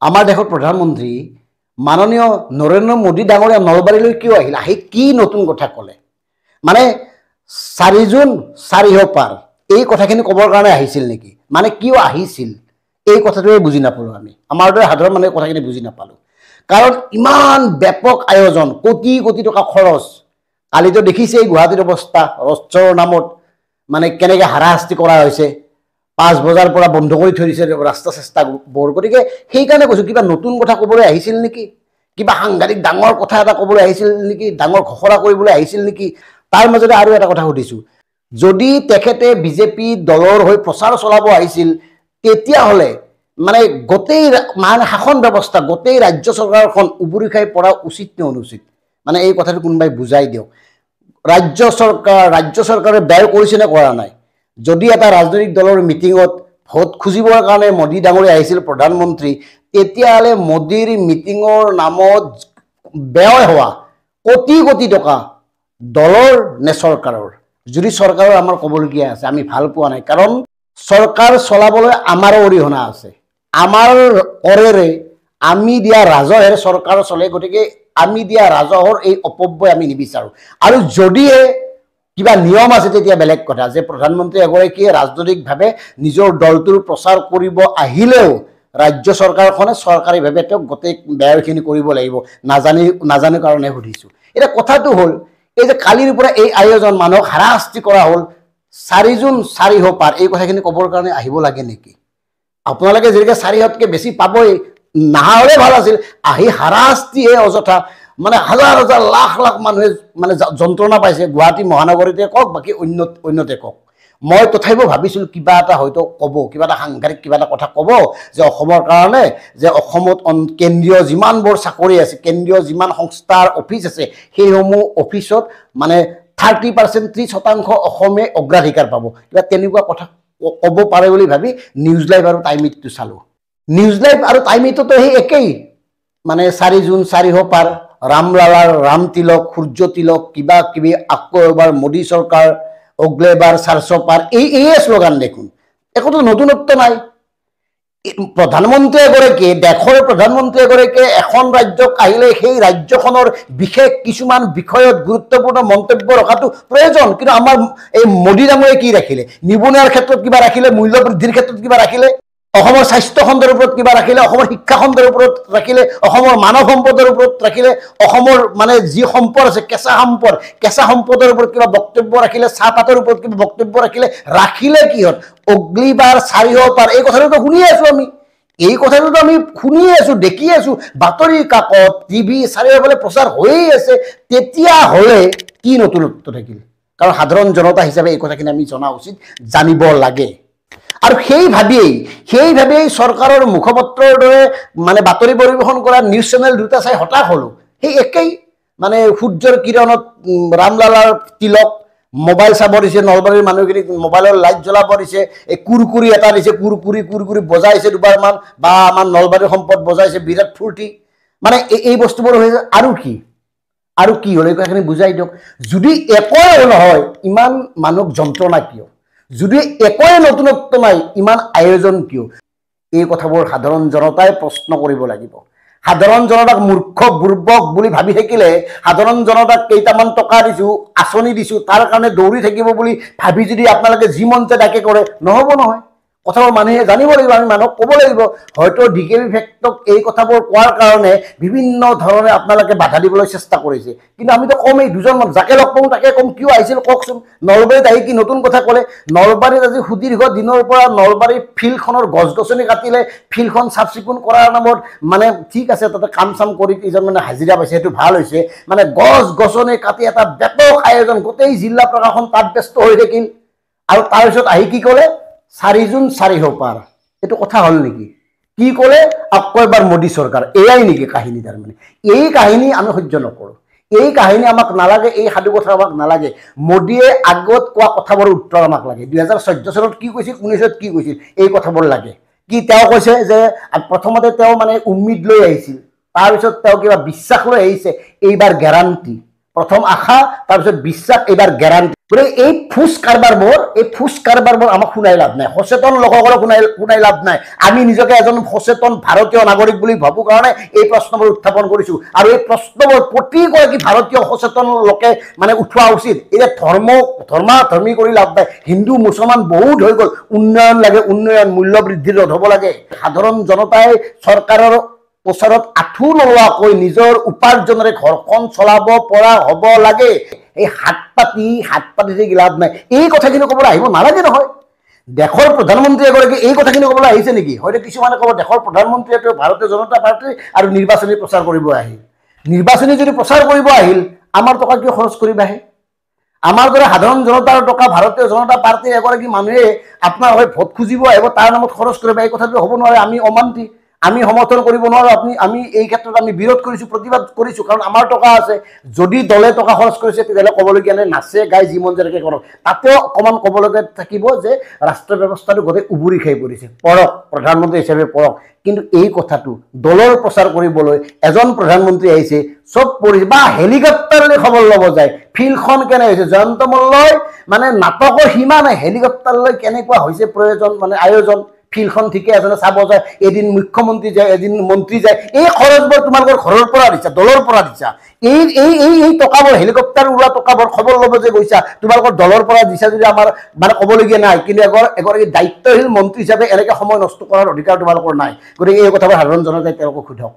আমাৰ দেশৰ প্ৰধানমন্ত্ৰী মাননীয় নৰেন্দ্ৰ মোদী ডাঙৰীয়া নলবাৰীলৈ কিয় আহিল আহি কি নতুন কথা ক'লে মানে 4 জুন 4 পাৰ এই কথাখিনি ক'বৰ কাৰণে আহিছিল নেকি মানে কিয় আহিছিল এই কথাটোৱে বুজি নাপালো আমি আমাৰ দৰে সাধাৰণ মানুহে কথাখিনি বুজি নাপালো কাৰণ ইমান ব্যাপক আয়োজন কোটি কোটি টকা খৰচ কালিতো দেখিছে গুৱাহাটীৰ অৱস্থা ৰষ্টৰ নামত মানে কেনেকৈ হাৰাশাস্তি কৰা হৈছে 5 বজাৰ পৰা বন্ধ কৰি থৈ দিছে ৰাস্তা চেষ্টা বৰ গতিকে সেইকাৰণে কৈছো কিবা নতুন কথা ক'বলৈ আহিছিল নেকি কিবা সাংঘাতিক ডাঙৰ কথা এটা ক'বলৈ আহিছিল নেকি ডাঙৰ ঘোষণা কৰিবলৈ আহিছিল নেকি তাৰ মাজতে আৰু এটা কথা সুধিছো যদি তেখেতে বিজেপি দলৰ হৈ প্ৰচাৰ চলাব আহিছিল তেতিয়া হলে মানে গোটেই মান শাসন ব্যৱস্থা গোটেই ৰাজ্য চৰকাৰখন উবুৰি খাই পৰা উচিত নে অনুচিত মানে এই কথাটো কোনবাই বুজাই দিও ৰাজ্য চৰকাৰে ব্যয় কৰিছে নে কৰা নাই যদি এটা ৰাজনৈতিক দলৰ মিটিংত ভোট খুজিবৰ কাৰণে মোদী ডাঙৰীয়া আহিছিল প্ৰধানমন্ত্ৰী তেতিয়ালে মোদীৰ মিটিংৰ নামত ব্যয় হোৱা কোটি কোটি টকা দলৰ নে চৰকাৰৰ যদি চৰকাৰৰ আমাৰ ক'বলগীয়া আছে আমি ভাল পোৱা নাই কাৰণ চৰকাৰ চলাবলৈ আমাৰ অৰিহণা আছে আমাৰ অৰেৰে আমি দিয়া ৰাজহেৰ চৰকাৰ চলে গতিকে আমি দিয়া ৰাজহৰ এই অপব্যয় আমি নিবিচাৰো আৰু যদিহে কিবা নিয়ম আছে তেতিয়া বেলেগ কথা যে প্ৰধানমন্ত্ৰী এগৰাকীয়ে ৰাজনৈতিকভাৱে নিজৰ দলটোৰ প্ৰচাৰ কৰিব আহিলেও ৰাজ্য চৰকাৰখনে চৰকাৰীভাৱে তেওঁক গোটেই ব্যয়খিনি কৰিব লাগিব নাজানো কাৰণে সুধিছো এটা কথাটো হ'ল এই যে কালিৰ পৰা এই আয়োজন মানুহক হাৰাশাস্তি কৰা হ'ল 4 জুন 4 পাৰ এই কথাখিনি ক'বৰ কাৰণে আহিব লাগে নেকি আপোনালোকে যেনেকৈ 4তকৈ বেছি পাবই নাহা হ'লে ভাল আছিল আহি হাৰাশাস্তিহে অযথা মানে হাজাৰ হাজাৰ লাখ লাখ মানুহে মানে যন্ত্ৰণা পাইছে গুৱাহাটী মহানগৰীতে কওক বাকি অন্যতে কওক মই তথাপিও ভাবিছিল কিবা এটা হয়তো ক'ব কিবা এটা সাংঘাতিক কিবা এটা কথা ক'ব যে অসমৰ কাৰণে যে অসমত কেন্দ্ৰীয় যিমানবোৰ চাকৰি আছে কেন্দ্ৰীয় যিমান সংস্থাৰ অফিচ আছে সেইসমূহ অফিচত মানে 30% 30% অসমে অগ্ৰাধিকাৰ পাব কিবা তেনেকুৱা কথা ক'ব পাৰে বুলি ভাবি নিউজ লাইভ আৰু টাইমিটটো চালো নিউজ লাইভ আৰু টাইমিটতো সেই একেই মানে 4 জুন 4 পাৰ ৰামলালাৰ ৰাম তিলক সূৰ্য তিলক কিবা কিবি আকৌ এবাৰ মোদী চৰকাৰ অগলেবাৰ 400 পাৰ এই শ্লোগান দেখোন একোতো নতুনত্ব নাই প্ৰধানমন্ত্ৰী এগৰাকীয়ে দেশৰ প্ৰধানমন্ত্ৰী এগৰাকীয়ে এখন ৰাজ্যক আহিলে সেই ৰাজ্যখনৰ বিশেষ কিছুমান বিষয়ত গুৰুত্বপূৰ্ণ মন্তব্য ৰখাটো প্ৰয়োজন কিন্তু আমাৰ এই মোদী ডাঙৰীয়াই কি ৰাখিলে নিবনুৱাৰ ক্ষেত্ৰত কিবা ৰাখিলে মূল্য বৃদ্ধিৰ ক্ষেত্ৰত কিবা ৰাখিলে অসমৰ স্বাস্থ্য খণ্ডৰ ওপৰত কিবা ৰাখিলে অসমৰ শিক্ষা খণ্ডৰ ওপৰত ৰাখিলে অসমৰ মানৱ সম্পদৰ ওপৰত ৰাখিলে অসমৰ মানে যি সম্পদ আছে কেঁচা সম্পদৰ ওপৰত কিবা বক্তব্য ৰাখিলে চাহপাতৰ ওপৰত কিবা বক্তব্য ৰাখিলে কিহত অগ্নিবাৰ 4 পাৰ এই কথাটো শুনি আছো আমি এই কথাটো আমি শুনি আছো দেখি আছো বাতৰি কাকত টিভি চাৰিওফালে প্ৰচাৰ হৈয়ে আছে তেতিয়া হলে কি নতুনত্ব থাকিল কাৰণ সাধাৰণ জনতা হিচাপে এই কথাখিনি আমি জনা উচিত জানিব লাগে আৰু সেই ভাবিয়েই চৰকাৰৰ মুখপত্ৰৰ দৰে মানে বাতৰি পৰিৱেশন কৰা নিউজ চেনেল দুটা চাই হতাশ হলো সেই একেই মানে সূৰ্যৰ কিৰণত ৰামলালাৰ তিলক মোবাইল চাব দিছে নলবাৰীৰ মানুহখিনিক মোবাইলৰ লাইট জ্বলাব দিছে এই কুৰকুৰি এটা দিছে কুৰকুৰি বজাইছে দুবাৰমান বা আমাৰ নলবাৰীৰ সম্পদ বজাইছে বিৰাট ফূৰ্তি মানে এই বস্তুবোৰ হৈছে আৰু কি হ'ল এই কথাখিনি বুজাই দিয়ক যদি একোৱে নহয় ইমান মানুহক যন্ত্ৰণা কিয় যদি একোৱে নতুনত্ব নাই ইমান আয়োজন কিয় এই কথাবোৰ সাধাৰণ জনতাই প্ৰশ্ন কৰিব লাগিব সাধাৰণ জনতাক মূৰ্খ বুৰ্বক বুলি ভাবি থাকিলে সাধাৰণ জনতাক কেইটামান টকা দিছো আঁচনি দিছো তাৰ কাৰণে দৌৰি থাকিব বুলি ভাবি যদি আপোনালোকে যি মন যায় তাকে কৰে নহ'ব নহয় কথাবোৰ মানুহে জানিব লাগিব আমি মানুহক ক'ব লাগিব হয়তো ডিকেবি ফেক্টক এই কথাবোৰ কোৱাৰ কাৰণে বিভিন্ন ধৰণে আপোনালোকে বাধা দিবলৈ চেষ্টা কৰিছে কিন্তু আমিতো কমেই দুজনমান যাকে লগ পাওঁ তাকে কম কিয় আহিছিল কওকচোন নলবাৰীত আহি কি নতুন কথা ক'লে নলবাৰীত আজি সুদীৰ্ঘ দিনৰ পৰা নলবাৰীৰ ফিল্ডখনৰ গছ গছনি কাটিলে ফিল্ডখন চাফ চিকুণ কৰাৰ নামত মানে ঠিক আছে তাতে কাম চাম কৰি কেইজন মানে হাজিৰা পাইছে সেইটো ভাল হৈছে মানে গছ গছনি কাটি এটা ব্যাপক আয়োজন গোটেই জিলা প্ৰশাসন তাত ব্যস্ত হৈ থাকিল আৰু তাৰপিছত আহি কি ক'লে 4 জুন 4 পাৰ এইটো কথা হল নেকি কি ক'লে আকৌ এবাৰ মোদী চৰকাৰ এয়াই নেকি কাহিনী তাৰমানে এই কাহিনী আমি সহ্য নকৰো এই কাহিনী আমাক নালাগে এই সাধু কথা আমাক নালাগে মোদীয়ে আগত কোৱা কথাবোৰ উত্তৰ আমাক লাগে 2014 চনত কি কৈছিল 19ত কি কৈছিল এই কথাবোৰ লাগে কি তেওঁ কৈছে যে প্ৰথমতে তেওঁ মানে উম্মিদ লৈ আহিছিল তাৰপিছত তেওঁ কিবা বিশ্বাস লৈ আহিছে এইবাৰ গ্যাৰান্টি প্ৰথম আশা তাৰপিছত বিশ্বাস এইবাৰ গ্যাৰান্টি গতিকে এই ফুচ কাৰবাৰবোৰ আমাক শুনাই লাভ নাই, সচেতন লোকসকলক শুনাই লাভ নাই। আমি নিজকে এজন সচেতন ভাৰতীয় নাগৰিক বুলি ভাবোঁ কাৰণে এই প্ৰশ্নবোৰ উত্থাপন কৰিছোঁ, আৰু এই প্ৰশ্নবোৰ প্ৰতিগৰাকী ভাৰতীয় সচেতন লোকে মানে উঠোৱা উচিত। এতিয়া ধৰ্মাধৰ্মী কৰি লাভ নাই, হিন্দু মুছলমান বহুত হৈ গ'ল, উন্নয়ন লাগে, উন্নয়ন মূল্য বৃদ্ধি ৰোধ হ'ব লাগে। সাধাৰণ জনতাই চৰকাৰৰ ওচৰত আঁঠু নলোৱাকৈ নিজৰ উপাৰ্জনেৰে ঘৰখন চলাব পৰা হ'ব লাগে। এই হাত পাতি যে লাভ নাই, এই কথাখিনি ক'বলৈ আহিব নালাগে নহয়। দেশৰ প্ৰধানমন্ত্ৰী এগৰাকী এই কথাখিনি ক'বলৈ আহিছে নেকি? হয়তো কিছুমানে ক'ব দেশৰ প্ৰধানমন্ত্ৰীয়ে ভাৰতীয় জনতা পাৰ্টি আৰু নিৰ্বাচনী প্ৰচাৰ কৰিব আহিল। নিৰ্বাচনী যদি প্ৰচাৰ কৰিব আহিল, আমাৰ টকা কিয় খৰচ কৰিব আহে? আমাৰ দৰে সাধাৰণ জনতাৰ টকা ভাৰতীয় জনতা পাৰ্টীৰ এগৰাকী মানুহে আপোনাৰ হৈ ভোট খুজিব আহিব, তাৰ নামত খৰচ কৰিব, এই কথাটো হ'ব নোৱাৰে। আমি অমান্তি, আমি সমৰ্থন কৰিব নোৱাৰোঁ। আমি এই ক্ষেত্ৰত আমি বিৰোধ কৰিছোঁ, প্ৰতিবাদ কৰিছোঁ, কাৰণ আমাৰ টকা আছে। যদি দলে টকা খৰচ কৰিছে তেতিয়াহ'লে ক'বলগীয়া নাই, নাচে গাই যি মন যেনেকৈ কৰক। তাতেও অকণমান ক'বলগীয়া থাকিব যে ৰাষ্ট্ৰ ব্যৱস্থাটো গোটেই উবুৰি খাই পৰিছে, পঢ়ক, প্ৰধানমন্ত্ৰী হিচাপে পঢ়ক। কিন্তু এই কথাটো দলৰ প্ৰচাৰ কৰিবলৈ এজন প্ৰধানমন্ত্ৰী আহিছে, চব পৰিছে, বা হেলিকপ্টাৰলৈ খবৰ ল'ব যায় ফিল্ডখন কেনে হৈছে। জয়ন্ত মল্লই মানে নাটকৰ সীমা নাই, হেলিকপ্টাৰলৈ কেনেকুৱা হৈছে প্ৰয়োজন, মানে আয়োজন, ফিল্ডখন ঠিকে আছে চাব যায়, এদিন মুখ্যমন্ত্ৰী যায়, এদিন মন্ত্ৰী যায়। এই খৰচবোৰ তোমালোকৰ ঘৰৰ পৰা দিছা, দলৰ পৰা দিছা। এই টকাবোৰ, হেলিকপ্টাৰ উৰোৱা টকাবোৰ খবৰ ল'ব যে গৈছা, তোমালোকৰ দলৰ পৰা দিছা যদি আমাৰ মানে ক'বলগীয়া নাই। কিন্তু এগৰাকী দায়িত্বশীল মন্ত্ৰী হিচাপে এনেকৈ সময় নষ্ট কৰাৰ অধিকাৰ তোমালোকৰ নাই। গতিকে এই কথাবোৰ সাধাৰণ জনতাই তেওঁলোকক সোধক।